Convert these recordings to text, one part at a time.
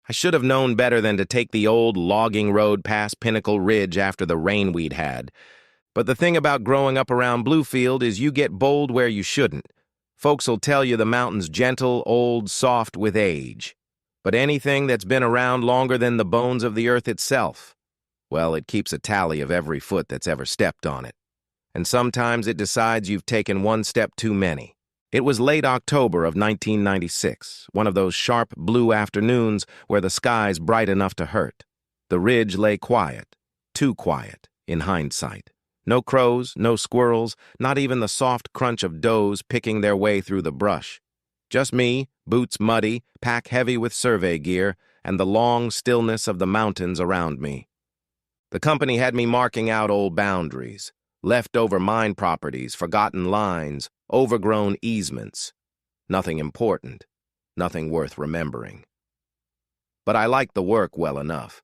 I should have known better than to take the old logging road past Pinnacle Ridge after the rain we'd had. But the thing about growing up around Bluefield is you get bold where you shouldn't. Folks'll tell you the mountain's gentle, old, soft with age. But anything that's been around longer than the bones of the earth itself, well, it keeps a tally of every foot that's ever stepped on it. And sometimes it decides you've taken one step too many. It was late October of 1996, one of those sharp blue afternoons where the sky's bright enough to hurt. The ridge lay quiet, too quiet, in hindsight. No crows, no squirrels, not even the soft crunch of does picking their way through the brush. Just me, boots muddy, pack heavy with survey gear, and the long stillness of the mountains around me. The company had me marking out old boundaries, leftover mine properties, forgotten lines, overgrown easements. Nothing important, nothing worth remembering. But I like the work well enough.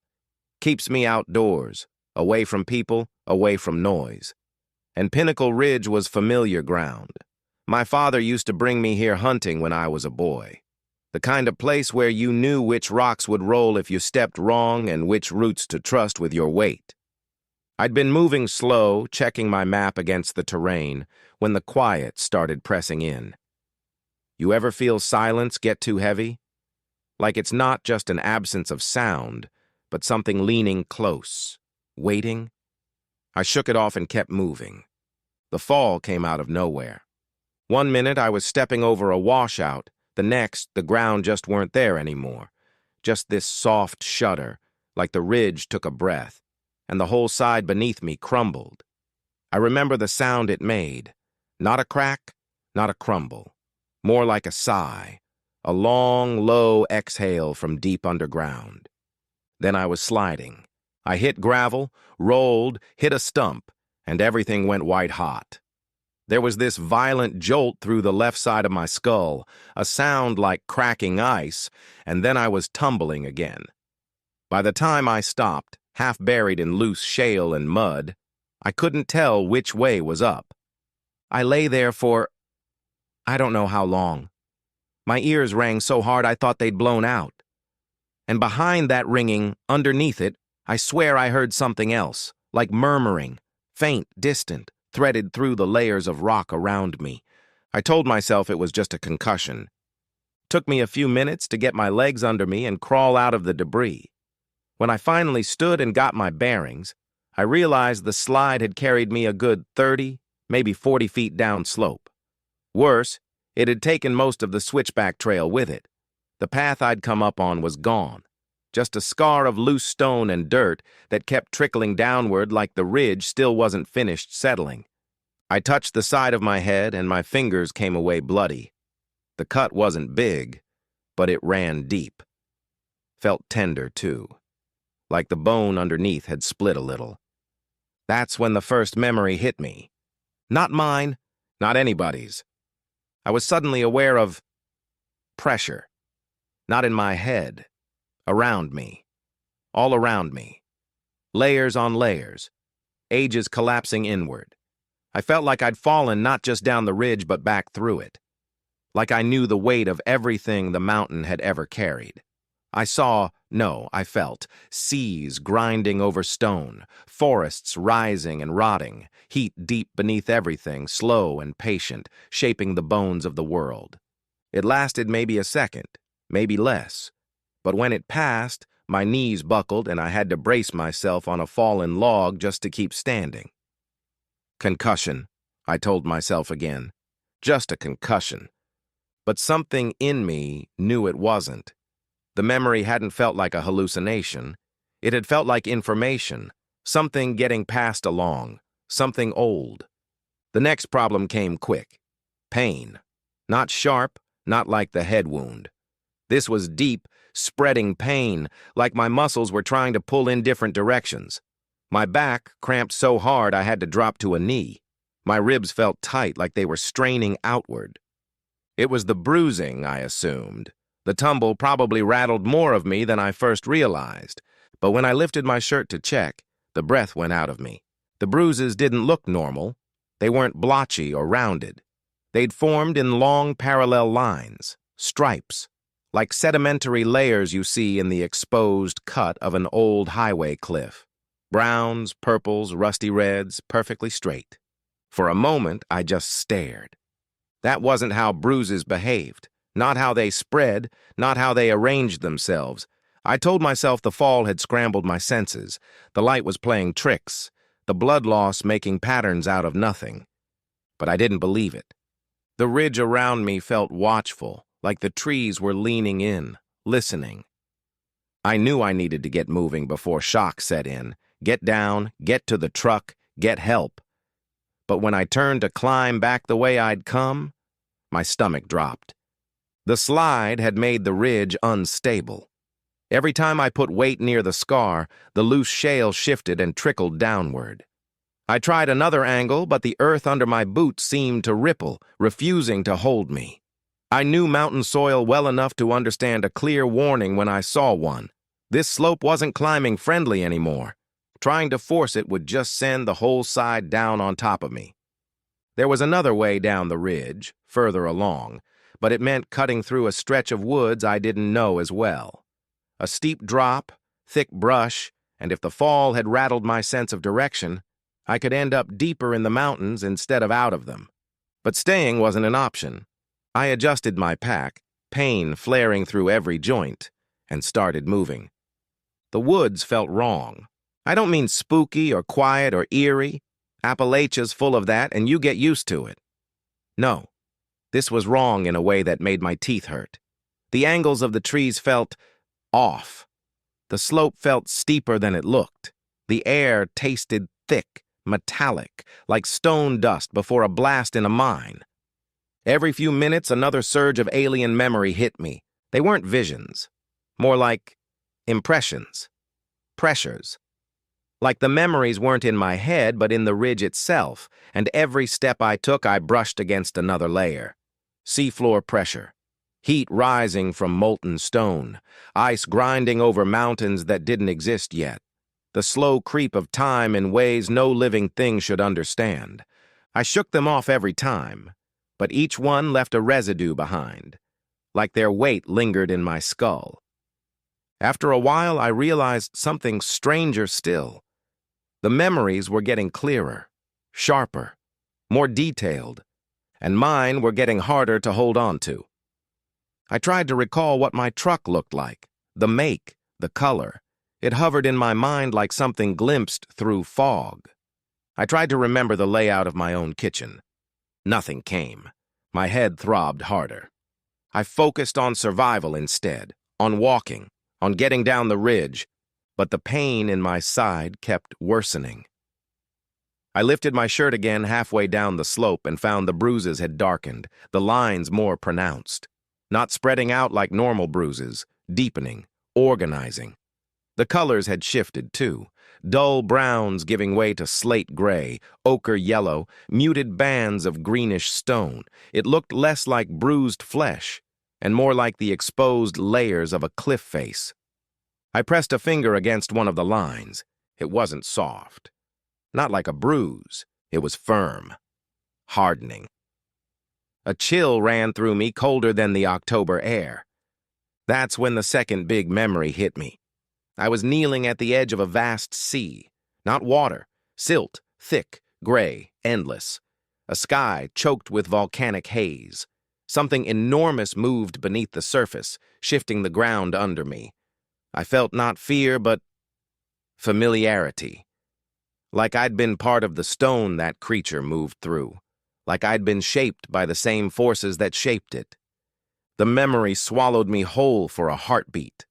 Keeps me outdoors, away from people, away from noise. And Pinnacle Ridge was familiar ground. My father used to bring me here hunting when I was a boy. The kind of place where you knew which rocks would roll if you stepped wrong and which roots to trust with your weight. I'd been moving slow, checking my map against the terrain, when the quiet started pressing in. You ever feel silence get too heavy? Like it's not just an absence of sound, but something leaning close, waiting? I shook it off and kept moving. The fall came out of nowhere. One minute I was stepping over a washout, the next the ground just weren't there anymore. Just this soft shudder, like the ridge took a breath, and the whole side beneath me crumbled. I remember the sound it made. Not a crack, not a crumble. More like a sigh, a long, low exhale from deep underground. Then I was sliding. I hit gravel, rolled, hit a stump, and everything went white hot. There was this violent jolt through the left side of my skull, a sound like cracking ice, and then I was tumbling again. By the time I stopped, half buried in loose shale and mud, I couldn't tell which way was up. I lay there for I don't know how long. My ears rang so hard I thought they'd blown out. And behind that ringing, underneath it, I swear I heard something else, like murmuring, faint, distant, threaded through the layers of rock around me. I told myself it was just a concussion. Took me a few minutes to get my legs under me and crawl out of the debris. When I finally stood and got my bearings, I realized the slide had carried me a good 30, maybe 40 feet down slope. Worse, it had taken most of the switchback trail with it. The path I'd come up on was gone. Just a scar of loose stone and dirt that kept trickling downward like the ridge still wasn't finished settling. I touched the side of my head and my fingers came away bloody. The cut wasn't big, but it ran deep. Felt tender, too, like the bone underneath had split a little. That's when the first memory hit me. Not mine, not anybody's. I was suddenly aware of pressure. Not in my head. Around me. All around me. Layers on layers. Ages collapsing inward. I felt like I'd fallen not just down the ridge but back through it. Like I knew the weight of everything the mountain had ever carried. I felt seas grinding over stone, forests rising and rotting, heat deep beneath everything, slow and patient, shaping the bones of the world. It lasted maybe a second, maybe less. But when it passed, my knees buckled and I had to brace myself on a fallen log just to keep standing. Concussion, I told myself again. Just a concussion. But something in me knew it wasn't. The memory hadn't felt like a hallucination. It had felt like information, something getting passed along, something old. The next problem came quick. Pain. Not sharp, not like the head wound. This was deep, spreading pain, like my muscles were trying to pull in different directions. My back cramped so hard I had to drop to a knee. My ribs felt tight, like they were straining outward. It was the bruising, I assumed. The tumble probably rattled more of me than I first realized, but when I lifted my shirt to check, the breath went out of me. The bruises didn't look normal. They weren't blotchy or rounded. They'd formed in long parallel lines, stripes, like sedimentary layers you see in the exposed cut of an old highway cliff. Browns, purples, rusty reds, perfectly straight. For a moment, I just stared. That wasn't how bruises behaved, not how they spread, not how they arranged themselves. I told myself the fall had scrambled my senses. The light was playing tricks, the blood loss making patterns out of nothing. But I didn't believe it. The ridge around me felt watchful, like the trees were leaning in, listening. I knew I needed to get moving before shock set in. Get down, get to the truck, get help. But when I turned to climb back the way I'd come, my stomach dropped. The slide had made the ridge unstable. Every time I put weight near the scar, the loose shale shifted and trickled downward. I tried another angle, but the earth under my boots seemed to ripple, refusing to hold me. I knew mountain soil well enough to understand a clear warning when I saw one. This slope wasn't climbing friendly anymore. Trying to force it would just send the whole side down on top of me. There was another way down the ridge, further along, but it meant cutting through a stretch of woods I didn't know as well. A steep drop, thick brush, and if the fall had rattled my sense of direction, I could end up deeper in the mountains instead of out of them. But staying wasn't an option. I adjusted my pack, pain flaring through every joint, and started moving. The woods felt wrong. I don't mean spooky or quiet or eerie. Appalachia's full of that, and you get used to it. No, this was wrong in a way that made my teeth hurt. The angles of the trees felt off. The slope felt steeper than it looked. The air tasted thick, metallic, like stone dust before a blast in a mine. Every few minutes, another surge of alien memory hit me. They weren't visions. More like impressions. Pressures. Like the memories weren't in my head, but in the ridge itself, and every step I took, I brushed against another layer. Seafloor pressure. Heat rising from molten stone. Ice grinding over mountains that didn't exist yet. The slow creep of time in ways no living thing should understand. I shook them off every time, but each one left a residue behind, like their weight lingered in my skull. After a while, I realized something stranger still. The memories were getting clearer, sharper, more detailed, and mine were getting harder to hold on to. I tried to recall what my truck looked like, the make, the color. It hovered in my mind like something glimpsed through fog. I tried to remember the layout of my own kitchen. Nothing came. My head throbbed harder. I focused on survival instead, on walking, on getting down the ridge, but the pain in my side kept worsening. I lifted my shirt again halfway down the slope and found the bruises had darkened, the lines more pronounced. Not spreading out like normal bruises, deepening, organizing. The colors had shifted too, dull browns giving way to slate gray, ochre yellow, muted bands of greenish stone. It looked less like bruised flesh and more like the exposed layers of a cliff face. I pressed a finger against one of the lines. It wasn't soft. Not like a bruise. It was firm. Hardening. A chill ran through me, colder than the October air. That's when the second big memory hit me. I was kneeling at the edge of a vast sea. Not water. Silt, thick, gray, endless. A sky choked with volcanic haze. Something enormous moved beneath the surface, shifting the ground under me. I felt not fear, but familiarity. Like I'd been part of the stone that creature moved through. Like I'd been shaped by the same forces that shaped it. The memory swallowed me whole for a heartbeat.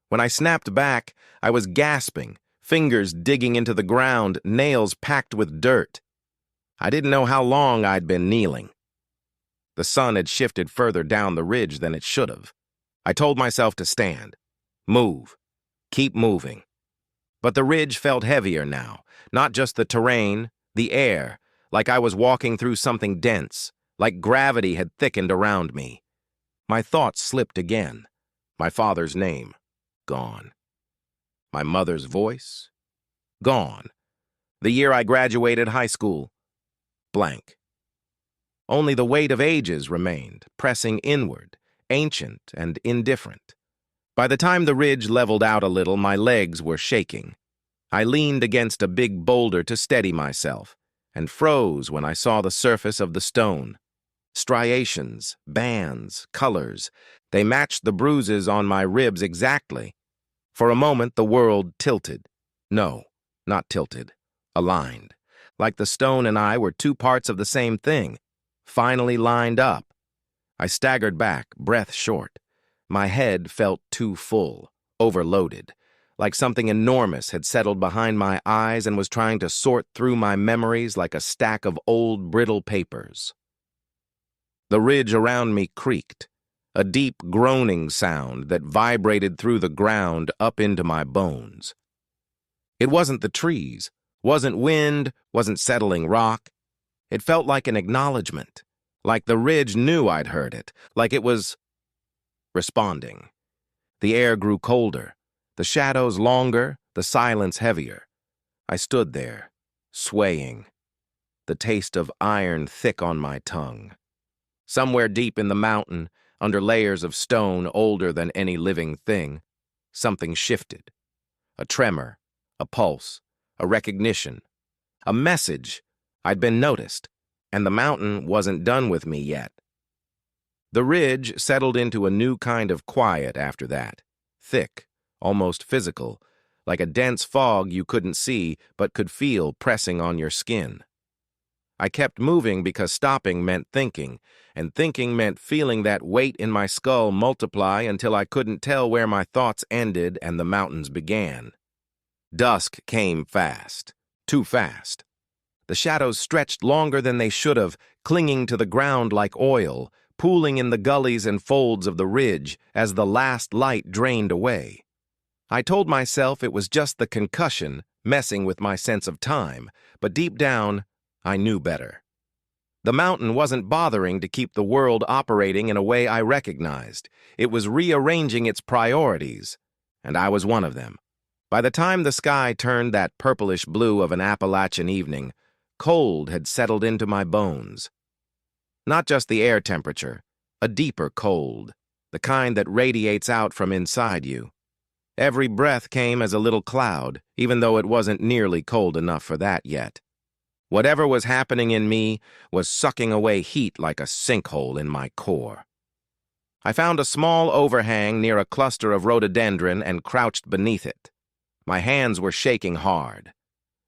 When I snapped back, I was gasping, fingers digging into the ground, nails packed with dirt. I didn't know how long I'd been kneeling. The sun had shifted further down the ridge than it should have. I told myself to stand. Move. Keep moving. But the ridge felt heavier now, not just the terrain, the air, like I was walking through something dense, like gravity had thickened around me. My thoughts slipped again. My father's name, gone. My mother's voice, gone. The year I graduated high school, blank. Only the weight of ages remained, pressing inward, ancient and indifferent. By the time the ridge leveled out a little, my legs were shaking. I leaned against a big boulder to steady myself, and froze when I saw the surface of the stone. Striations, bands, colors, they matched the bruises on my ribs exactly. For a moment, the world tilted. No, not tilted, aligned. Like the stone and I were two parts of the same thing, finally lined up. I staggered back, breath short. My head felt too full, overloaded, like something enormous had settled behind my eyes and was trying to sort through my memories like a stack of old, brittle papers. The ridge around me creaked, a deep groaning sound that vibrated through the ground up into my bones. It wasn't the trees, wasn't wind, wasn't settling rock. It felt like an acknowledgement, like the ridge knew I'd heard it, like it was responding. The air grew colder, the shadows longer, the silence heavier. I stood there, swaying, the taste of iron thick on my tongue. Somewhere deep in the mountain, under layers of stone older than any living thing, something shifted. A tremor, a pulse, a recognition, a message. I'd been noticed, and the mountain wasn't done with me yet. The ridge settled into a new kind of quiet after that, thick, almost physical, like a dense fog you couldn't see but could feel pressing on your skin. I kept moving because stopping meant thinking, and thinking meant feeling that weight in my skull multiply until I couldn't tell where my thoughts ended and the mountains began. Dusk came fast, too fast. The shadows stretched longer than they should have, clinging to the ground like oil, pooling in the gullies and folds of the ridge as the last light drained away. I told myself it was just the concussion messing with my sense of time, but deep down, I knew better. The mountain wasn't bothering to keep the world operating in a way I recognized. It was rearranging its priorities, and I was one of them. By the time the sky turned that purplish blue of an Appalachian evening, cold had settled into my bones. Not just the air temperature, a deeper cold, the kind that radiates out from inside you. Every breath came as a little cloud, even though it wasn't nearly cold enough for that yet. Whatever was happening in me was sucking away heat like a sinkhole in my core. I found a small overhang near a cluster of rhododendron and crouched beneath it. My hands were shaking hard.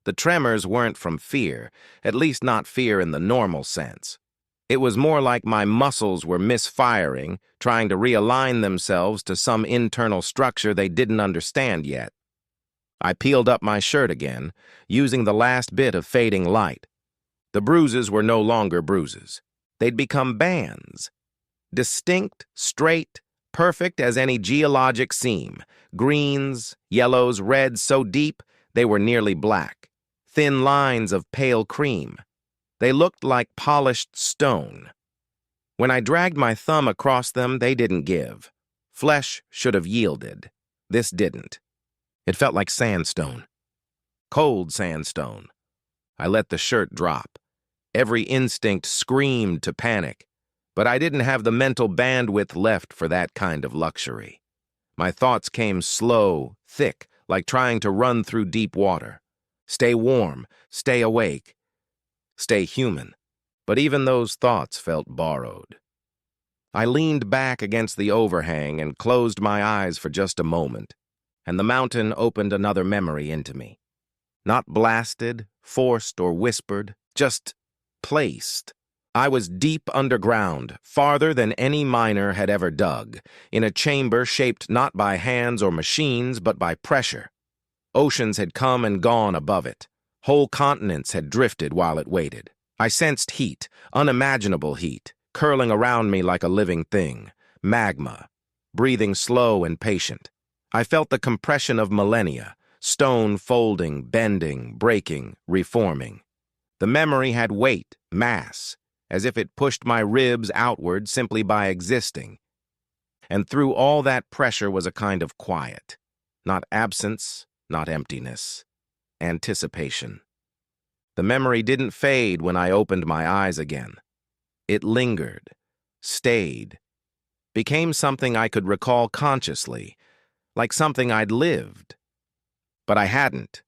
The tremors weren't from fear, at least not fear in the normal sense. It was more like my muscles were misfiring, trying to realign themselves to some internal structure they didn't understand yet. I peeled up my shirt again, using the last bit of fading light. The bruises were no longer bruises. They'd become bands. Distinct, straight, perfect as any geologic seam. Greens, yellows, reds so deep they were nearly black. Thin lines of pale cream. They looked like polished stone. When I dragged my thumb across them, they didn't give. Flesh should have yielded. This didn't. It felt like sandstone. Cold sandstone. I let the shirt drop. Every instinct screamed to panic, but I didn't have the mental bandwidth left for that kind of luxury. My thoughts came slow, thick, like trying to run through deep water. Stay warm, stay awake, stay human. But even those thoughts felt borrowed. I leaned back against the overhang and closed my eyes for just a moment, and the mountain opened another memory into me. Not blasted, forced, or whispered, just placed. I was deep underground, farther than any miner had ever dug, in a chamber shaped not by hands or machines, but by pressure. Oceans had come and gone above it. Whole continents had drifted while it waited. I sensed heat, unimaginable heat, curling around me like a living thing, magma, breathing slow and patient. I felt the compression of millennia, stone folding, bending, breaking, reforming. The memory had weight, mass, as if it pushed my ribs outward simply by existing. And through all that pressure was a kind of quiet, not absence, not emptiness, anticipation. The memory didn't fade when I opened my eyes again. It lingered, stayed, became something I could recall consciously, like something I'd lived. But I hadn't.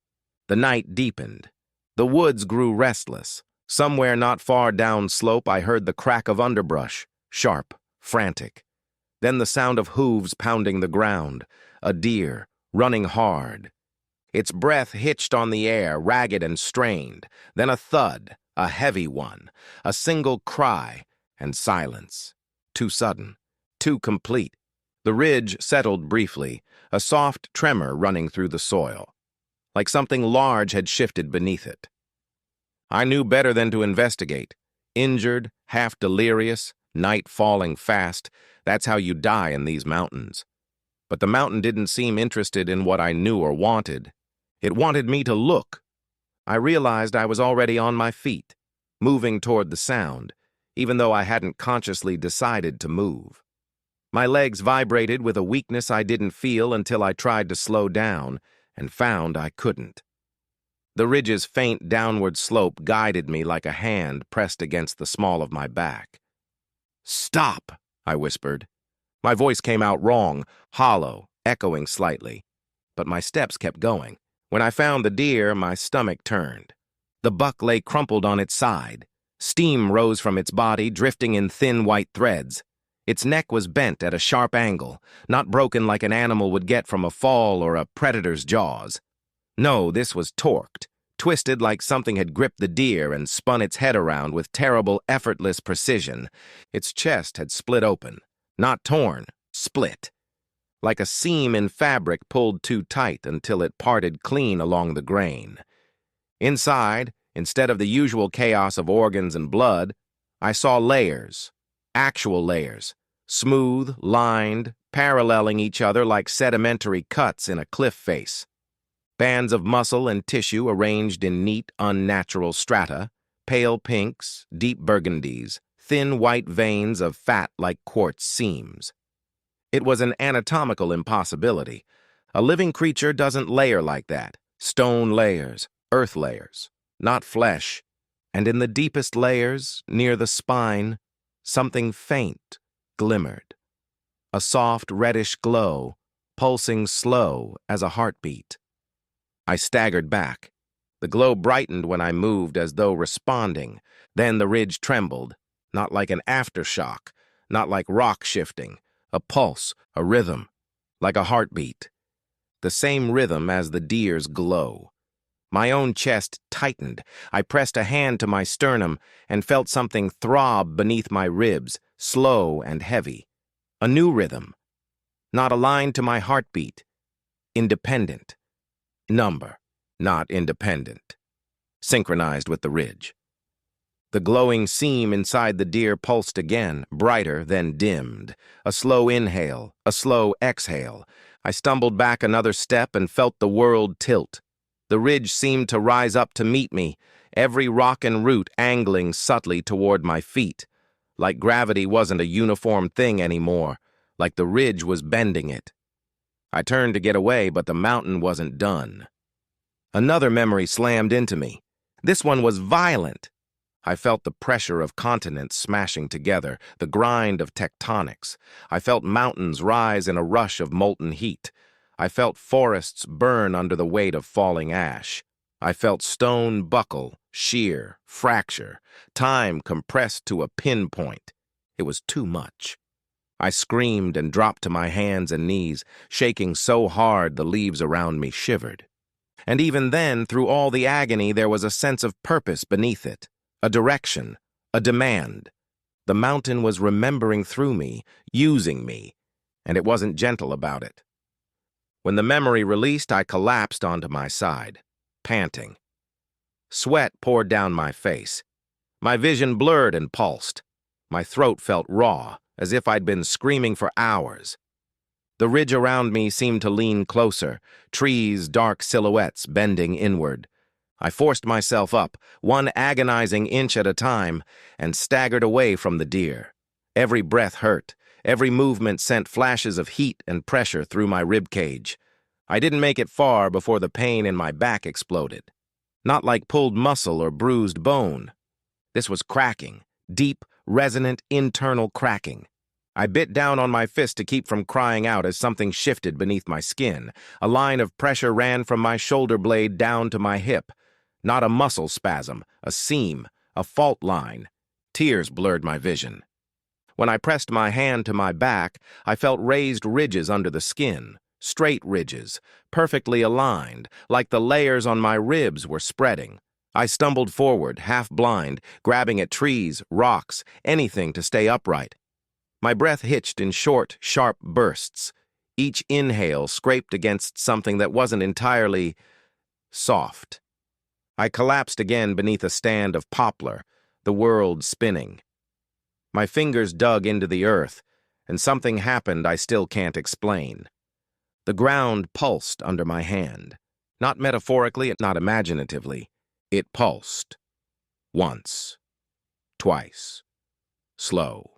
The night deepened. The woods grew restless. Somewhere not far down slope I heard the crack of underbrush, sharp, frantic. Then the sound of hooves pounding the ground, a deer, running hard. Its breath hitched on the air, ragged and strained. Then a thud, a heavy one, a single cry, and silence. Too sudden, too complete. The ridge settled briefly, a soft tremor running through the soil, like something large had shifted beneath it. I knew better than to investigate. Injured, half delirious, night falling fast, that's how you die in these mountains. But the mountain didn't seem interested in what I knew or wanted. It wanted me to look. I realized I was already on my feet, moving toward the sound, even though I hadn't consciously decided to move. My legs vibrated with a weakness I didn't feel until I tried to slow down, and found I couldn't. The ridge's faint downward slope guided me like a hand pressed against the small of my back. "Stop," I whispered. My voice came out wrong, hollow, echoing slightly. But my steps kept going. When I found the deer, my stomach turned. The buck lay crumpled on its side. Steam rose from its body, drifting in thin white threads. Its neck was bent at a sharp angle, not broken like an animal would get from a fall or a predator's jaws. No, this was torqued, twisted like something had gripped the deer and spun its head around with terrible, effortless precision. Its chest had split open, not torn, split, like a seam in fabric pulled too tight until it parted clean along the grain. Inside, instead of the usual chaos of organs and blood, I saw layers, actual layers, smooth, lined, paralleling each other like sedimentary cuts in a cliff face. Bands of muscle and tissue arranged in neat, unnatural strata, pale pinks, deep burgundies, thin white veins of fat like quartz seams. It was an anatomical impossibility. A living creature doesn't layer like that. Stone layers, earth layers, not flesh. And in the deepest layers, near the spine, something faint glimmered. A soft reddish glow, pulsing slow as a heartbeat. I staggered back. The glow brightened when I moved as though responding. Then the ridge trembled, not like an aftershock, not like rock shifting, a pulse, a rhythm, like a heartbeat. The same rhythm as the deer's glow. My own chest tightened. I pressed a hand to my sternum and felt something throb beneath my ribs, slow and heavy. A new rhythm, not aligned to my heartbeat. Independent. Number, not independent. Synchronized with the ridge. The glowing seam inside the deer pulsed again, brighter, then dimmed. A slow inhale, a slow exhale. I stumbled back another step and felt the world tilt. The ridge seemed to rise up to meet me, every rock and root angling subtly toward my feet. Like gravity wasn't a uniform thing anymore, like the ridge was bending it. I turned to get away, but the mountain wasn't done. Another memory slammed into me. This one was violent. I felt the pressure of continents smashing together, the grind of tectonics. I felt mountains rise in a rush of molten heat. I felt forests burn under the weight of falling ash. I felt stone buckle, shear, fracture, time compressed to a pinpoint. It was too much. I screamed and dropped to my hands and knees, shaking so hard the leaves around me shivered. And even then, through all the agony, there was a sense of purpose beneath it, a direction, a demand. The mountain was remembering through me, using me, and it wasn't gentle about it. When the memory released, I collapsed onto my side, panting. Sweat poured down my face. My vision blurred and pulsed. My throat felt raw, as if I'd been screaming for hours. The ridge around me seemed to lean closer, trees, dark silhouettes bending inward. I forced myself up, one agonizing inch at a time, and staggered away from the deer. Every breath hurt. Every movement sent flashes of heat and pressure through my ribcage. I didn't make it far before the pain in my back exploded. Not like pulled muscle or bruised bone. This was cracking, deep, resonant, internal cracking. I bit down on my fist to keep from crying out as something shifted beneath my skin. A line of pressure ran from my shoulder blade down to my hip. Not a muscle spasm, a seam, a fault line. Tears blurred my vision. When I pressed my hand to my back, I felt raised ridges under the skin, straight ridges, perfectly aligned, like the layers on my ribs were spreading. I stumbled forward, half blind, grabbing at trees, rocks, anything to stay upright. My breath hitched in short, sharp bursts. Each inhale scraped against something that wasn't entirely soft. I collapsed again beneath a stand of poplar, the world spinning. My fingers dug into the earth, and something happened I still can't explain. The ground pulsed under my hand. Not metaphorically, not imaginatively. It pulsed. Once. Twice. Slow.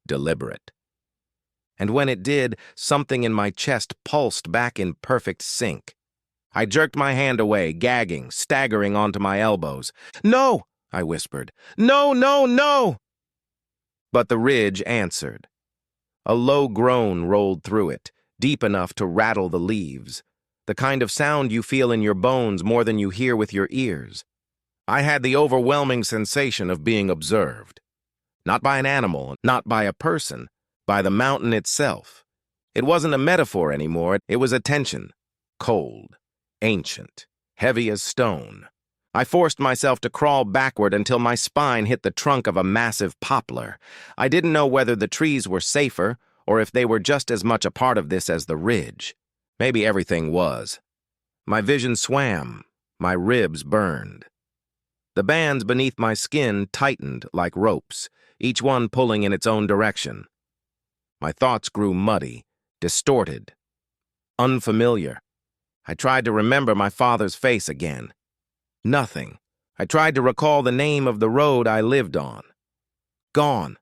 Deliberate. And when it did, something in my chest pulsed back in perfect sync. I jerked my hand away, gagging, staggering onto my elbows. "No!" I whispered. "No, no, no!" But the ridge answered. A low groan rolled through it, deep enough to rattle the leaves, the kind of sound you feel in your bones more than you hear with your ears. I had the overwhelming sensation of being observed. Not by an animal, not by a person, by the mountain itself. It wasn't a metaphor anymore, it was attention. Cold, ancient, heavy as stone. I forced myself to crawl backward until my spine hit the trunk of a massive poplar. I didn't know whether the trees were safer or if they were just as much a part of this as the ridge. Maybe everything was. My vision swam, my ribs burned. The bands beneath my skin tightened like ropes, each one pulling in its own direction. My thoughts grew muddy, distorted, unfamiliar. I tried to remember my father's face again. Nothing. I tried to recall the name of the road I lived on. Gone.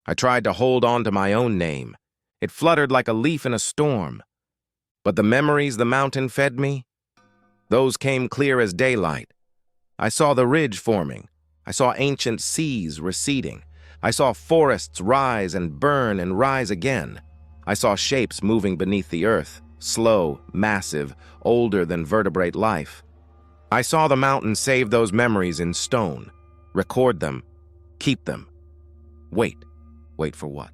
I tried to hold on to my own name. It fluttered like a leaf in a storm. But the memories the mountain fed me, those came clear as daylight. I saw the ridge forming. I saw ancient seas receding. I saw forests rise and burn and rise again. I saw shapes moving beneath the earth, slow, massive, older than vertebrate life. I saw the mountain save those memories in stone, record them, keep them. Wait for what?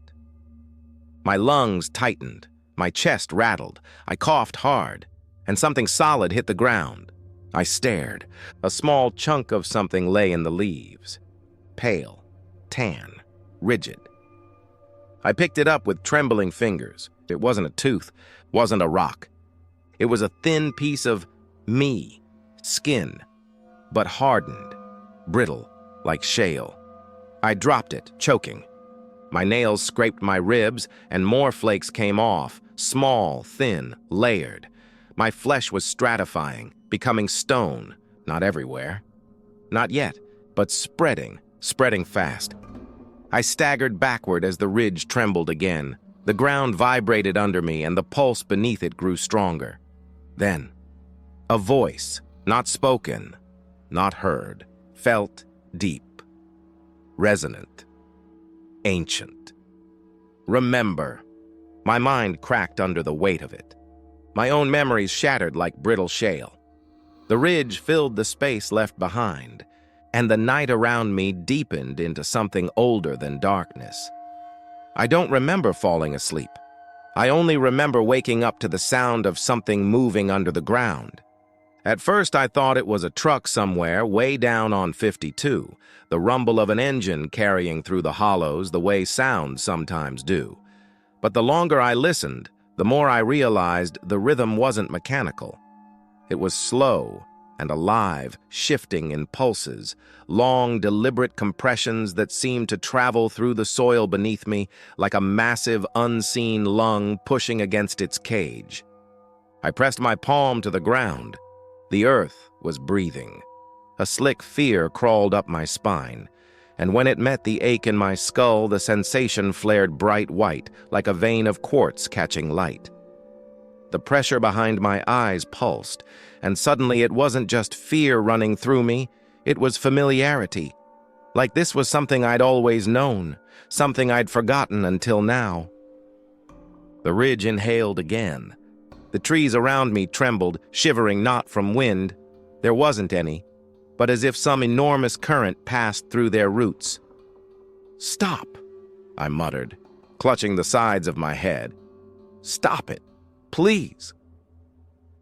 My lungs tightened, my chest rattled, I coughed hard, and something solid hit the ground. I stared. A small chunk of something lay in the leaves. Pale, tan, rigid. I picked it up with trembling fingers. It wasn't a tooth, wasn't a rock. It was a thin piece of me, skin, but hardened, brittle, like shale. I dropped it, choking. My nails scraped my ribs, and more flakes came off, small, thin, layered. My flesh was stratifying, becoming stone, not everywhere. Not yet, but spreading fast. I staggered backward as the ridge trembled again. The ground vibrated under me, and the pulse beneath it grew stronger. Then, a voice, not spoken, not heard, felt deep, resonant, ancient. Remember. My mind cracked under the weight of it. My own memories shattered like brittle shale. The ridge filled the space left behind, and the night around me deepened into something older than darkness. I don't remember falling asleep. I only remember waking up to the sound of something moving under the ground. At first, I thought it was a truck somewhere way down on 52, the rumble of an engine carrying through the hollows the way sounds sometimes do. But the longer I listened, the more I realized the rhythm wasn't mechanical. It was slow and alive, shifting in pulses, long, deliberate compressions that seemed to travel through the soil beneath me like a massive, unseen lung pushing against its cage. I pressed my palm to the ground. The earth was breathing. A slick fear crawled up my spine, and when it met the ache in my skull, the sensation flared bright white, like a vein of quartz catching light. The pressure behind my eyes pulsed, and suddenly it wasn't just fear running through me, it was familiarity. like this was something I'd always known, something I'd forgotten until now. The ridge inhaled again. The trees around me trembled, shivering not from wind. There wasn't any, but as if some enormous current passed through their roots. "Stop," I muttered, clutching the sides of my head. "Stop it, please."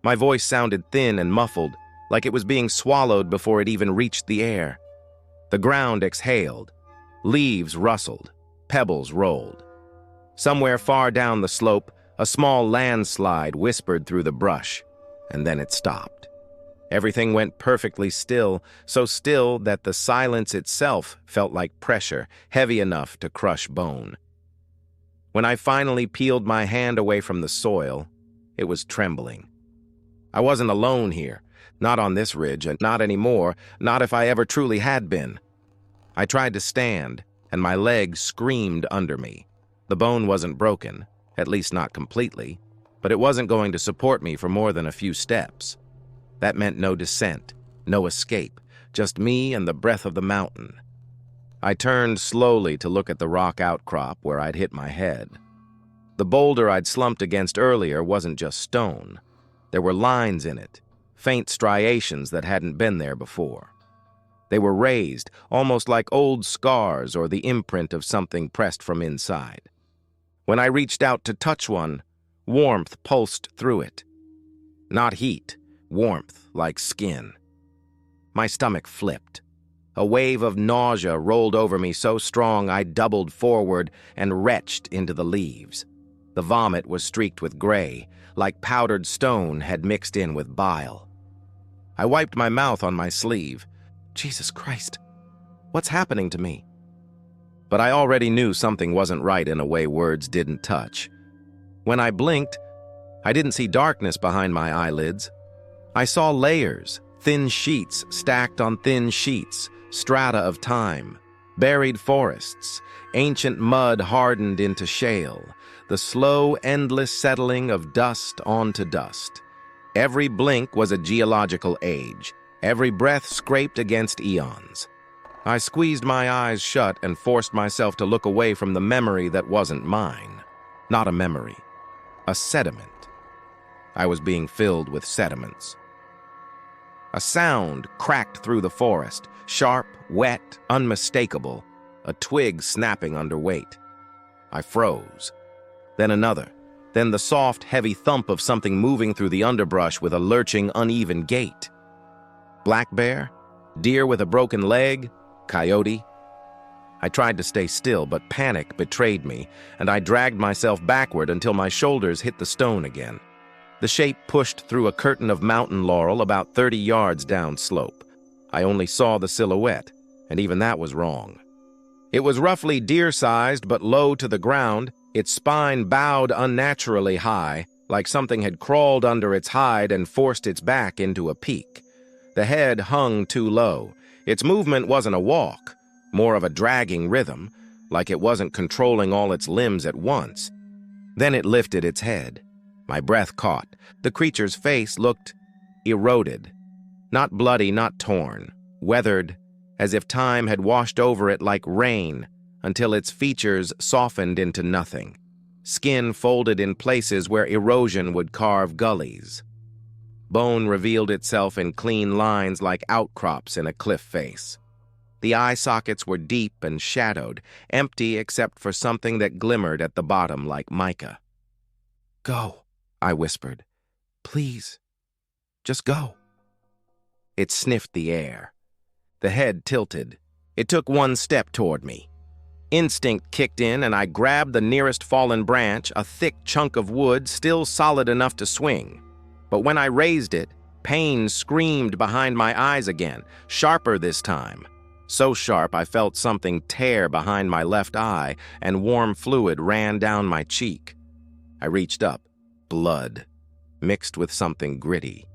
My voice sounded thin and muffled, like it was being swallowed before it even reached the air. The ground exhaled. Leaves rustled. Pebbles rolled. Somewhere far down the slope, a small landslide whispered through the brush, and then it stopped. Everything went perfectly still, so still that the silence itself felt like pressure, heavy enough to crush bone. When I finally peeled my hand away from the soil, it was trembling. I wasn't alone here, not on this ridge, and not anymore, not if I ever truly had been. I tried to stand, and my legs screamed under me. The bone wasn't broken, at least not completely, but it wasn't going to support me for more than a few steps. That meant no descent, no escape, just me and the breath of the mountain. I turned slowly to look at the rock outcrop where I'd hit my head. The boulder I'd slumped against earlier wasn't just stone. There were lines in it, faint striations that hadn't been there before. They were raised, almost like old scars or the imprint of something pressed from inside. When I reached out to touch one, warmth pulsed through it. Not heat, warmth like skin. My stomach flipped. A wave of nausea rolled over me so strong I doubled forward and retched into the leaves. The vomit was streaked with gray, like powdered stone had mixed in with bile. I wiped my mouth on my sleeve. Jesus Christ, what's happening to me? But I already knew something wasn't right in a way words didn't touch. When I blinked, I didn't see darkness behind my eyelids. I saw layers, thin sheets stacked on thin sheets, strata of time, buried forests, ancient mud hardened into shale, the slow, endless settling of dust onto dust. Every blink was a geological age. Every breath scraped against eons. I squeezed my eyes shut and forced myself to look away from the memory that wasn't mine. Not a memory, a sediment. I was being filled with sediments. A sound cracked through the forest, sharp, wet, unmistakable, a twig snapping under weight. I froze. Then another. Then the soft, heavy thump of something moving through the underbrush with a lurching, uneven gait. Black bear? Deer with a broken leg? Coyote? I tried to stay still, but panic betrayed me, and I dragged myself backward until my shoulders hit the stone again. The shape pushed through a curtain of mountain laurel about 30 yards downslope. I only saw the silhouette, and even that was wrong. It was roughly deer-sized but low to the ground, its spine bowed unnaturally high, like something had crawled under its hide and forced its back into a peak. The head hung too low. Its movement wasn't a walk, more of a dragging rhythm, like it wasn't controlling all its limbs at once. Then it lifted its head. My breath caught. The creature's face looked eroded. Not bloody, not torn. Weathered, as if time had washed over it like rain, until its features softened into nothing. Skin folded in places where erosion would carve gullies. Bone revealed itself in clean lines like outcrops in a cliff face. The eye sockets were deep and shadowed, empty except for something that glimmered at the bottom like mica. "Go," I whispered. "Please, just go." It sniffed the air. The head tilted. It took one step toward me. Instinct kicked in, and I grabbed the nearest fallen branch, a thick chunk of wood still solid enough to swing. But when I raised it, pain screamed behind my eyes again, sharper this time. So sharp I felt something tear behind my left eye, and warm fluid ran down my cheek. I reached up. Blood, mixed with something gritty.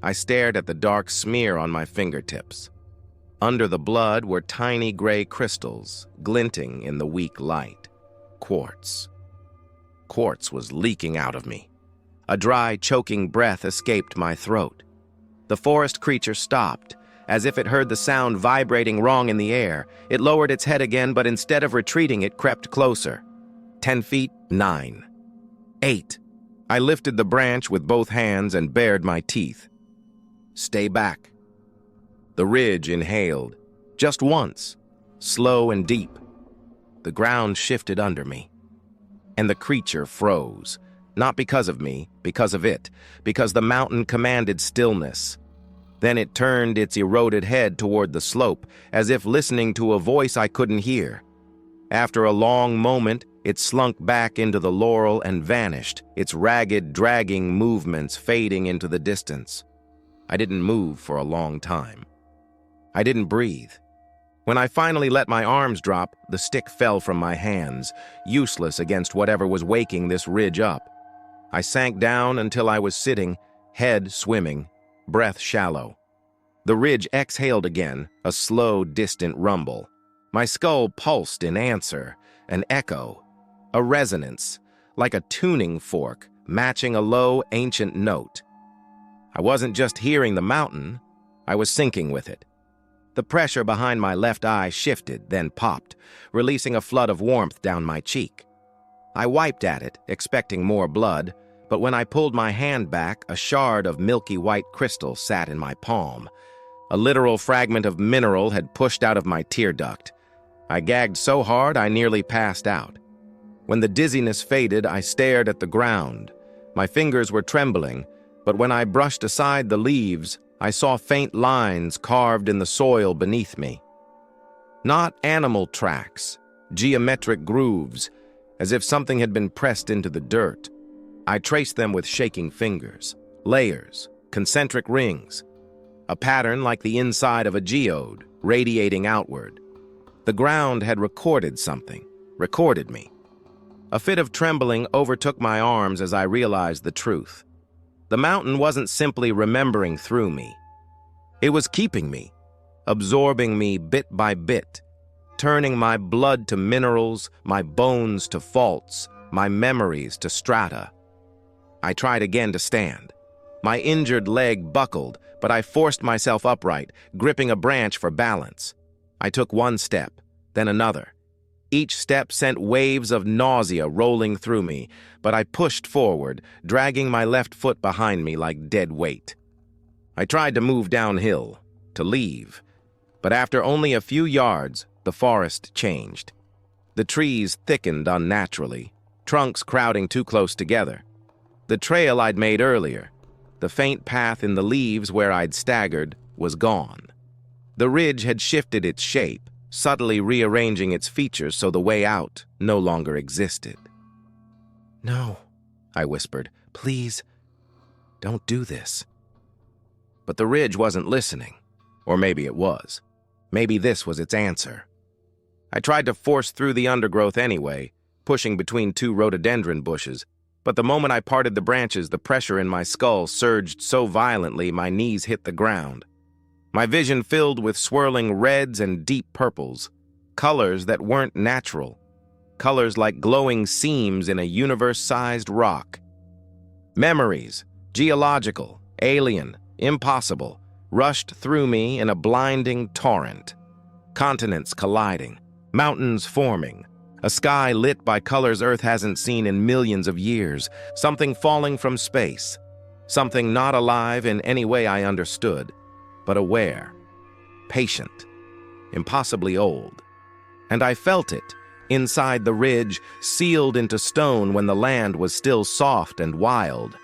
I stared at the dark smear on my fingertips. Under the blood were tiny gray crystals, glinting in the weak light. Quartz. Quartz was leaking out of me. A dry, choking breath escaped my throat. The forest creature stopped, As if it heard the sound vibrating wrong in the air, it lowered its head again, but instead of retreating, it crept closer. 10 feet, 9. 8. I lifted the branch with both hands and bared my teeth. Stay back. The ridge inhaled, just once, slow and deep. The ground shifted under me, and the creature froze. Not because of me, because of it, because the mountain commanded stillness. Then it turned its eroded head toward the slope, as if listening to a voice I couldn't hear. After a long moment, it slunk back into the laurel and vanished, its ragged, dragging movements fading into the distance. I didn't move for a long time. I didn't breathe. When I finally let my arms drop, the stick fell from my hands, useless against whatever was waking this ridge up. I sank down until I was sitting, head swimming, breath shallow. The ridge exhaled again, a slow, distant rumble. My skull pulsed in answer, an echo, a resonance, like a tuning fork, matching a low, ancient note. I wasn't just hearing the mountain, I was sinking with it. The pressure behind my left eye shifted, then popped, releasing a flood of warmth down my cheek. I wiped at it, expecting more blood, but when I pulled my hand back, a shard of milky white crystal sat in my palm. A literal fragment of mineral had pushed out of my tear duct. I gagged so hard I nearly passed out. When the dizziness faded, I stared at the ground. My fingers were trembling, but when I brushed aside the leaves, I saw faint lines carved in the soil beneath me. Not animal tracks, geometric grooves, as if something had been pressed into the dirt. I traced them with shaking fingers, layers, concentric rings, a pattern like the inside of a geode, radiating outward. The ground had recorded something, recorded me. A fit of trembling overtook my arms as I realized the truth. The mountain wasn't simply remembering through me. It was keeping me, absorbing me bit by bit, turning my blood to minerals, my bones to faults, my memories to strata. I tried again to stand. My injured leg buckled, but I forced myself upright, gripping a branch for balance. I took one step, then another. Each step sent waves of nausea rolling through me, but I pushed forward, dragging my left foot behind me like dead weight. I tried to move downhill, to leave, but after only a few yards, the forest changed. The trees thickened unnaturally, trunks crowding too close together. The trail I'd made earlier, the faint path in the leaves where I'd staggered, was gone. The ridge had shifted its shape, subtly rearranging its features so the way out no longer existed. "No," I whispered, "please, don't do this." But the ridge wasn't listening. Or maybe it was. Maybe this was its answer. I tried to force through the undergrowth anyway, pushing between two rhododendron bushes, but the moment I parted the branches, the pressure in my skull surged so violently my knees hit the ground. My vision filled with swirling reds and deep purples, colors that weren't natural, colors like glowing seams in a universe-sized rock. Memories, geological, alien, impossible, rushed through me in a blinding torrent. Continents colliding, mountains forming, a sky lit by colors Earth hasn't seen in millions of years, something falling from space, something not alive in any way I understood, but aware, patient, impossibly old. And I felt it, inside the ridge, sealed into stone when the land was still soft and wild.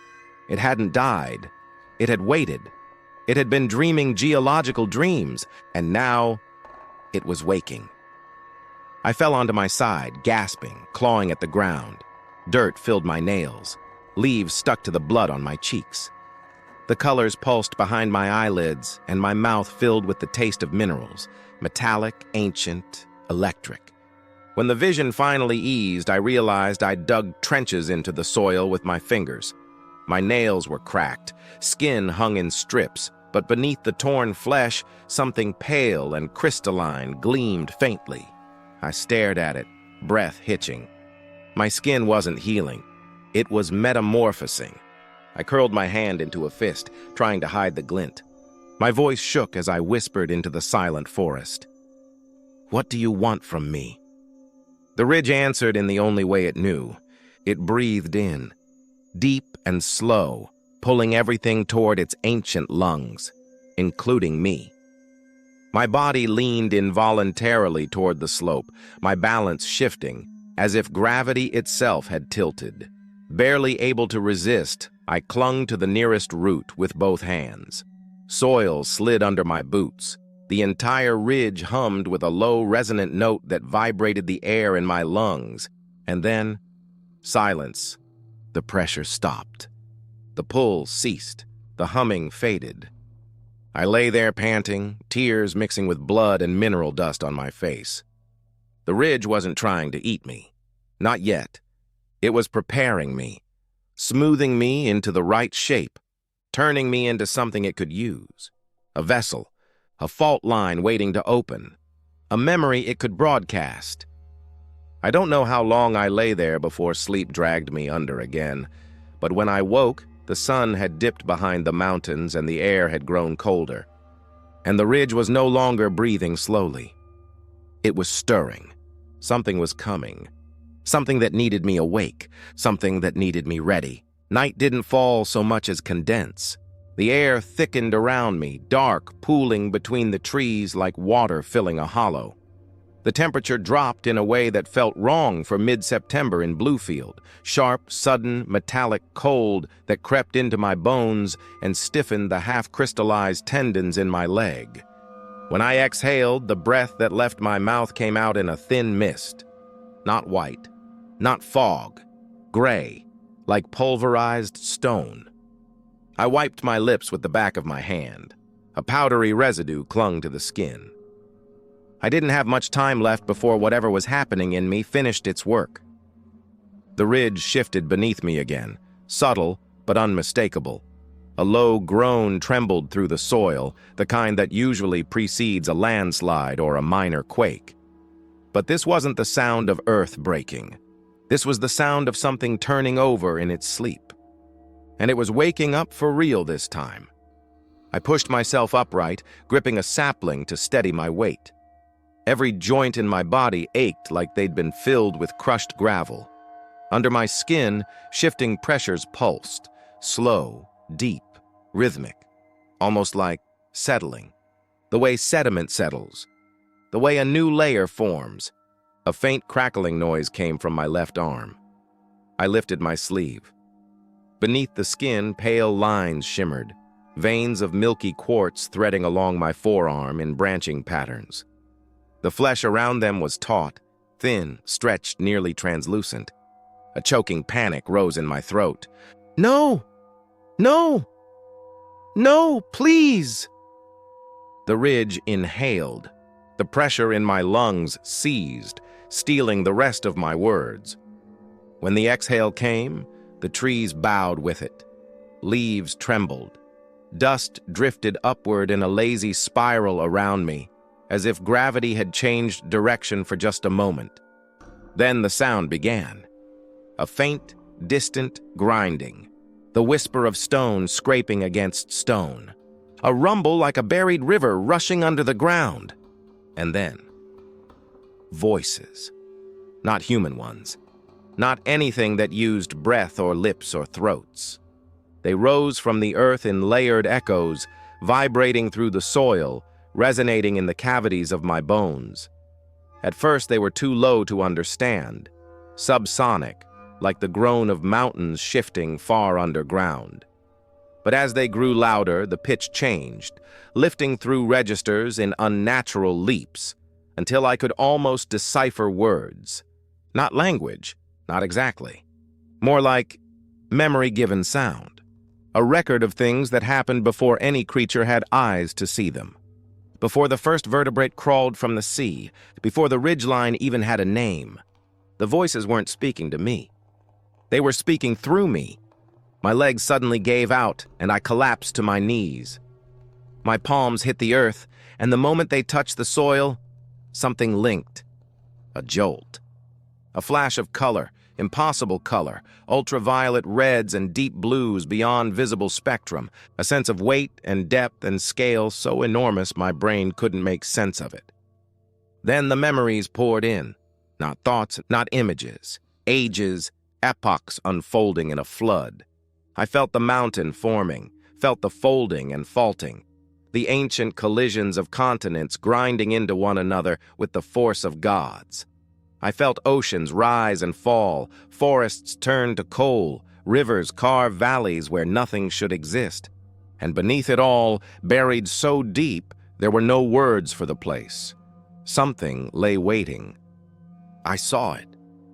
It hadn't died. It had waited. It had been dreaming geological dreams, and now it was waking. I fell onto my side, gasping, clawing at the ground. Dirt filled my nails. Leaves stuck to the blood on my cheeks. The colors pulsed behind my eyelids, and my mouth filled with the taste of minerals, metallic, ancient, electric. When the vision finally eased, I realized I'd dug trenches into the soil with my fingers. My nails were cracked, skin hung in strips, but beneath the torn flesh, something pale and crystalline gleamed faintly. I stared at it, breath hitching. My skin wasn't healing. It was metamorphosing. I curled my hand into a fist, trying to hide the glint. My voice shook as I whispered into the silent forest. "What do you want from me?" The ridge answered in the only way it knew. It breathed in, deep and slow, pulling everything toward its ancient lungs, including me. My body leaned involuntarily toward the slope, my balance shifting, as if gravity itself had tilted. Barely able to resist, I clung to the nearest root with both hands. Soil slid under my boots. The entire ridge hummed with a low, resonant note that vibrated the air in my lungs. And then, silence. The pressure stopped. The pull ceased. The humming faded. I lay there panting, tears mixing with blood and mineral dust on my face. The ridge wasn't trying to eat me. Not yet. It was preparing me, smoothing me into the right shape, turning me into something it could use. A vessel, a fault line waiting to open, a memory it could broadcast. I don't know how long I lay there before sleep dragged me under again, but when I woke, the sun had dipped behind the mountains and the air had grown colder, and the ridge was no longer breathing slowly. It was stirring. Something was coming. Something that needed me awake. Something that needed me ready. Night didn't fall so much as condense. The air thickened around me, dark, pooling between the trees like water filling a hollow. The temperature dropped in a way that felt wrong for mid-September in Bluefield. Sharp, sudden, metallic cold that crept into my bones and stiffened the half-crystallized tendons in my leg. When I exhaled, the breath that left my mouth came out in a thin mist. Not white, not fog, gray, like pulverized stone. I wiped my lips with the back of my hand. A powdery residue clung to the skin. I didn't have much time left before whatever was happening in me finished its work. The ridge shifted beneath me again, subtle but unmistakable. A low groan trembled through the soil, the kind that usually precedes a landslide or a minor quake. But this wasn't the sound of earth breaking. This was the sound of something turning over in its sleep. And it was waking up for real this time. I pushed myself upright, gripping a sapling to steady my weight. Every joint in my body ached like they'd been filled with crushed gravel. Under my skin, shifting pressures pulsed, slow, deep, rhythmic, almost like settling. The way sediment settles. The way a new layer forms. A faint crackling noise came from my left arm. I lifted my sleeve. Beneath the skin, pale lines shimmered, veins of milky quartz threading along my forearm in branching patterns. The flesh around them was taut, thin, stretched, nearly translucent. A choking panic rose in my throat. "No! No! No, please!" The ridge inhaled. The pressure in my lungs seized, stealing the rest of my words. When the exhale came, the trees bowed with it. Leaves trembled. Dust drifted upward in a lazy spiral around me, as if gravity had changed direction for just a moment. Then the sound began. A faint, distant grinding. The whisper of stone scraping against stone. A rumble like a buried river rushing under the ground. And then, voices. Not human ones. Not anything that used breath or lips or throats. They rose from the earth in layered echoes, vibrating through the soil, resonating in the cavities of my bones. At first they were too low to understand, subsonic, like the groan of mountains shifting far underground. But as they grew louder, the pitch changed, lifting through registers in unnatural leaps, until I could almost decipher words. Not language, not exactly. More like memory-given sound. A record of things that happened before any creature had eyes to see them. Before the first vertebrate crawled from the sea, before the ridgeline even had a name. The voices weren't speaking to me. They were speaking through me. My legs suddenly gave out, and I collapsed to my knees. My palms hit the earth, and the moment they touched the soil, something linked. A jolt. A flash of color, impossible color, ultraviolet reds and deep blues beyond visible spectrum, a sense of weight and depth and scale so enormous my brain couldn't make sense of it. Then the memories poured in, not thoughts, not images, ages, epochs unfolding in a flood. I felt the mountain forming, felt the folding and faulting, the ancient collisions of continents grinding into one another with the force of gods. I felt oceans rise and fall, forests turn to coal, rivers carve valleys where nothing should exist. And beneath it all, buried so deep, there were no words for the place. Something lay waiting. I saw it,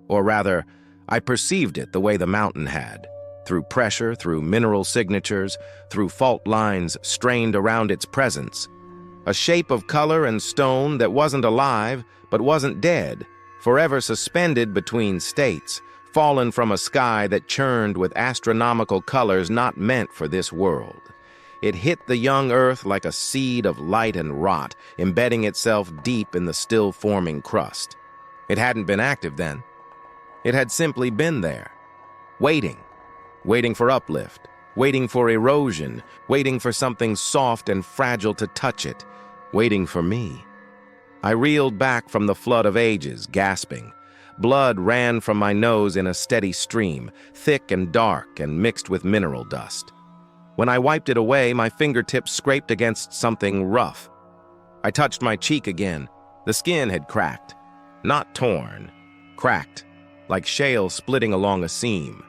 or rather, I perceived it the way the mountain had, through pressure, through mineral signatures, through fault lines strained around its presence. A shape of color and stone that wasn't alive, but wasn't dead, forever suspended between states, fallen from a sky that churned with astronomical colors not meant for this world. It hit the young earth like a seed of light and rot, embedding itself deep in the still-forming crust. It hadn't been active then. It had simply been there, waiting for uplift, waiting for erosion, waiting for something soft and fragile to touch it, waiting for me. I reeled back from the flood of ages, gasping. Blood ran from my nose in a steady stream, thick and dark and mixed with mineral dust. When I wiped it away, my fingertips scraped against something rough. I touched my cheek again. The skin had cracked. Not torn, cracked, like shale splitting along a seam.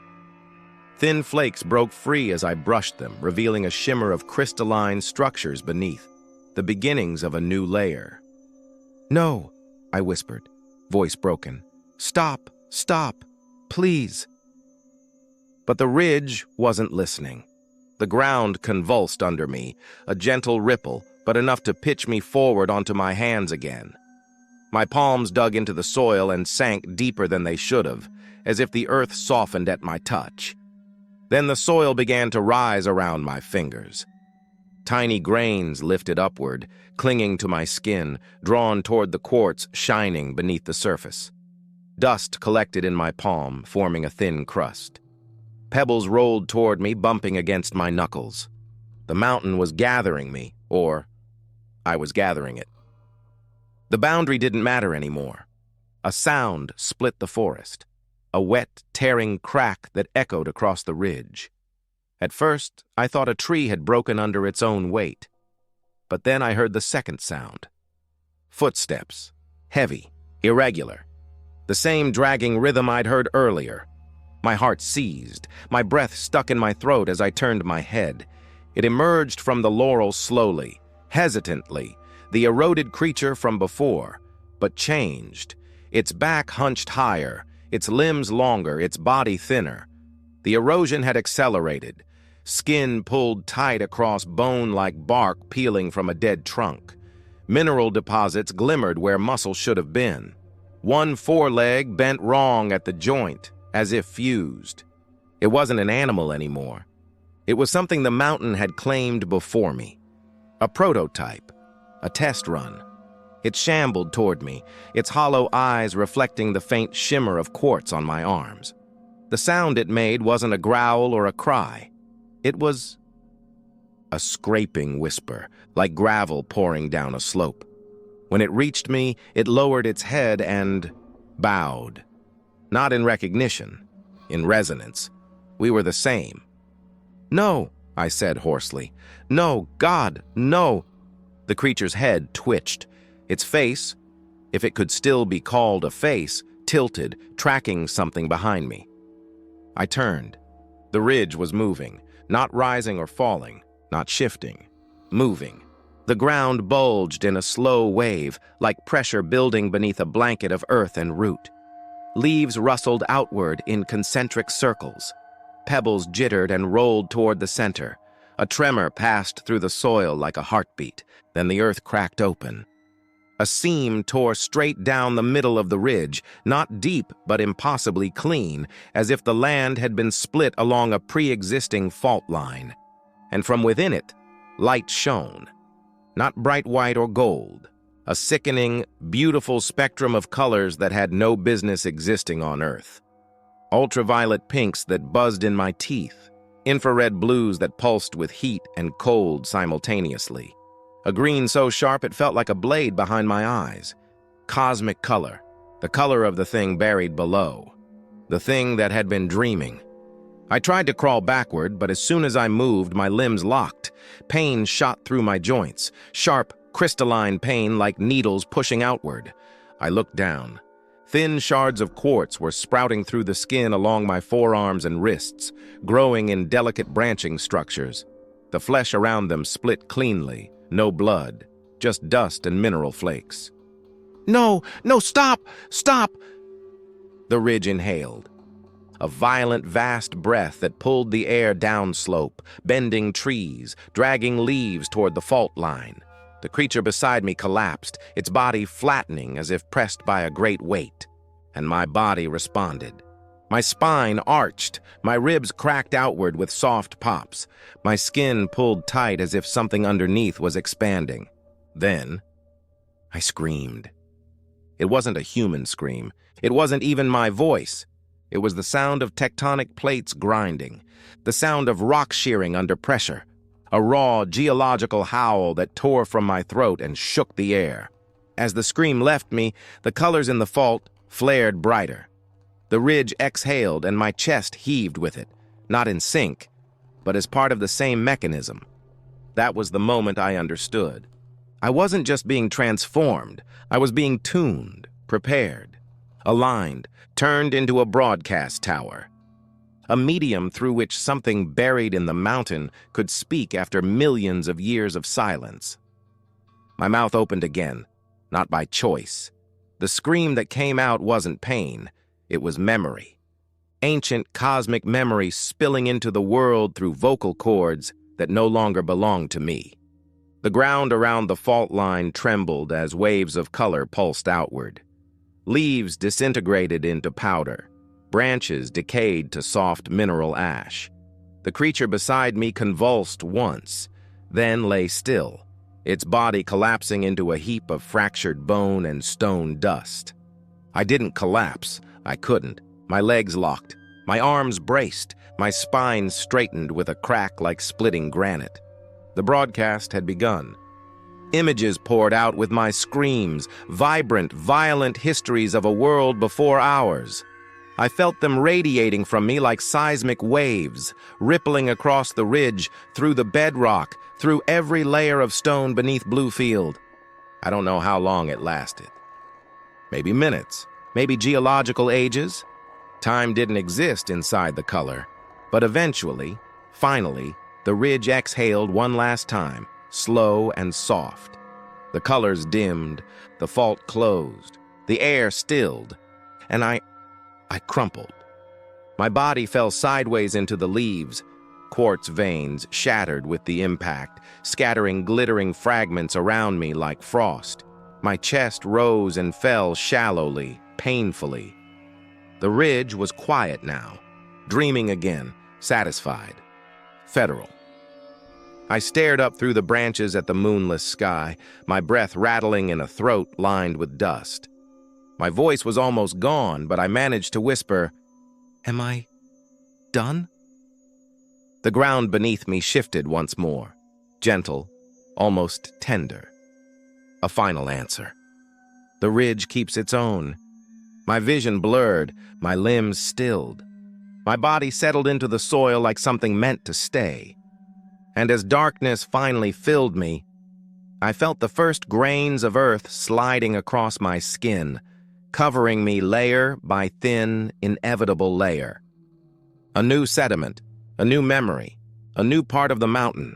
Thin flakes broke free as I brushed them, revealing a shimmer of crystalline structures beneath, the beginnings of a new layer. "No," I whispered, voice broken. "Stop, stop, please." But the ridge wasn't listening. The ground convulsed under me, a gentle ripple, but enough to pitch me forward onto my hands again. My palms dug into the soil and sank deeper than they should have, as if the earth softened at my touch. Then the soil began to rise around my fingers. Tiny grains lifted upward, clinging to my skin, drawn toward the quartz shining beneath the surface. Dust collected in my palm, forming a thin crust. Pebbles rolled toward me, bumping against my knuckles. The mountain was gathering me, or I was gathering it. The boundary didn't matter anymore. A sound split the forest, a wet, tearing crack that echoed across the ridge. At first, I thought a tree had broken under its own weight. But then I heard the second sound. Footsteps, heavy, irregular. The same dragging rhythm I'd heard earlier. My heart seized, my breath stuck in my throat as I turned my head. It emerged from the laurel slowly, hesitantly, the eroded creature from before, but changed. Its back hunched higher, its limbs longer, its body thinner. The erosion had accelerated, skin pulled tight across bone like bark peeling from a dead trunk. Mineral deposits glimmered where muscle should have been. One foreleg bent wrong at the joint, as if fused. It wasn't an animal anymore. It was something the mountain had claimed before me. A prototype, a test run. It shambled toward me, its hollow eyes reflecting the faint shimmer of quartz on my arms. The sound it made wasn't a growl or a cry. It was a scraping whisper, like gravel pouring down a slope. When it reached me, it lowered its head and bowed. Not in recognition, in resonance. We were the same. "No," I said hoarsely. "No, God, no." The creature's head twitched. Its face, if it could still be called a face, tilted, tracking something behind me. I turned. The ridge was moving, not rising or falling, not shifting, moving. The ground bulged in a slow wave, like pressure building beneath a blanket of earth and root. Leaves rustled outward in concentric circles. Pebbles jittered and rolled toward the center. A tremor passed through the soil like a heartbeat. Then the earth cracked open. A seam tore straight down the middle of the ridge, not deep but impossibly clean, as if the land had been split along a pre-existing fault line. And from within it, light shone. Not bright white or gold. A sickening, beautiful spectrum of colors that had no business existing on Earth. ultraviolet pinks that buzzed in my teeth, infrared blues that pulsed with heat and cold simultaneously, a green so sharp it felt like a blade behind my eyes, cosmic color, the color of the thing buried below, the thing that had been dreaming. I tried to crawl backward, but as soon as I moved, my limbs locked. Pain shot through my joints, sharp, crystalline pain like needles pushing outward. I looked down. Thin shards of quartz were sprouting through the skin along my forearms and wrists, growing in delicate branching structures. The flesh around them split cleanly, no blood, just dust and mineral flakes. "No, no, stop! Stop!" The ridge inhaled. A violent, vast breath that pulled the air downslope, bending trees, dragging leaves toward the fault line. The creature beside me collapsed, its body flattening as if pressed by a great weight. And my body responded. My spine arched, my ribs cracked outward with soft pops, my skin pulled tight as if something underneath was expanding. Then, I screamed. It wasn't a human scream. It wasn't even my voice. It was the sound of tectonic plates grinding, the sound of rock shearing under pressure, a raw, geological howl that tore from my throat and shook the air. As the scream left me, the colors in the fault flared brighter. The ridge exhaled and my chest heaved with it, not in sync, but as part of the same mechanism. That was the moment I understood. I wasn't just being transformed, I was being tuned, prepared, aligned, turned into a broadcast tower. A medium through which something buried in the mountain could speak after millions of years of silence. My mouth opened again, not by choice. The scream that came out wasn't pain, it was memory. Ancient cosmic memory spilling into the world through vocal cords that no longer belonged to me. The ground around the fault line trembled as waves of color pulsed outward. Leaves disintegrated into powder. Branches decayed to soft mineral ash. The creature beside me convulsed once, then lay still, its body collapsing into a heap of fractured bone and stone dust. I didn't collapse. I couldn't. My legs locked. My arms braced. My spine straightened with a crack like splitting granite. The broadcast had begun. Images poured out with my screams, vibrant, violent histories of a world before ours. I felt them radiating from me like seismic waves, rippling across the ridge, through the bedrock, through every layer of stone beneath Bluefield. I don't know how long it lasted. Maybe minutes, maybe geological ages. Time didn't exist inside the color, but eventually, finally, the ridge exhaled one last time, slow and soft. The colors dimmed, the fault closed, the air stilled, and I crumpled. My body fell sideways into the leaves, quartz veins shattered with the impact, scattering glittering fragments around me like frost. My chest rose and fell shallowly, painfully. The ridge was quiet now, dreaming again, satisfied. Federal. I stared up through the branches at the moonless sky, my breath rattling in a throat lined with dust. My voice was almost gone, but I managed to whisper, "Am I done?" The ground beneath me shifted once more, gentle, almost tender. A final answer. The ridge keeps its own. My vision blurred, my limbs stilled. My body settled into the soil like something meant to stay. And as darkness finally filled me, I felt the first grains of earth sliding across my skin, covering me layer by thin, inevitable layer. A new sediment, a new memory, a new part of the mountain,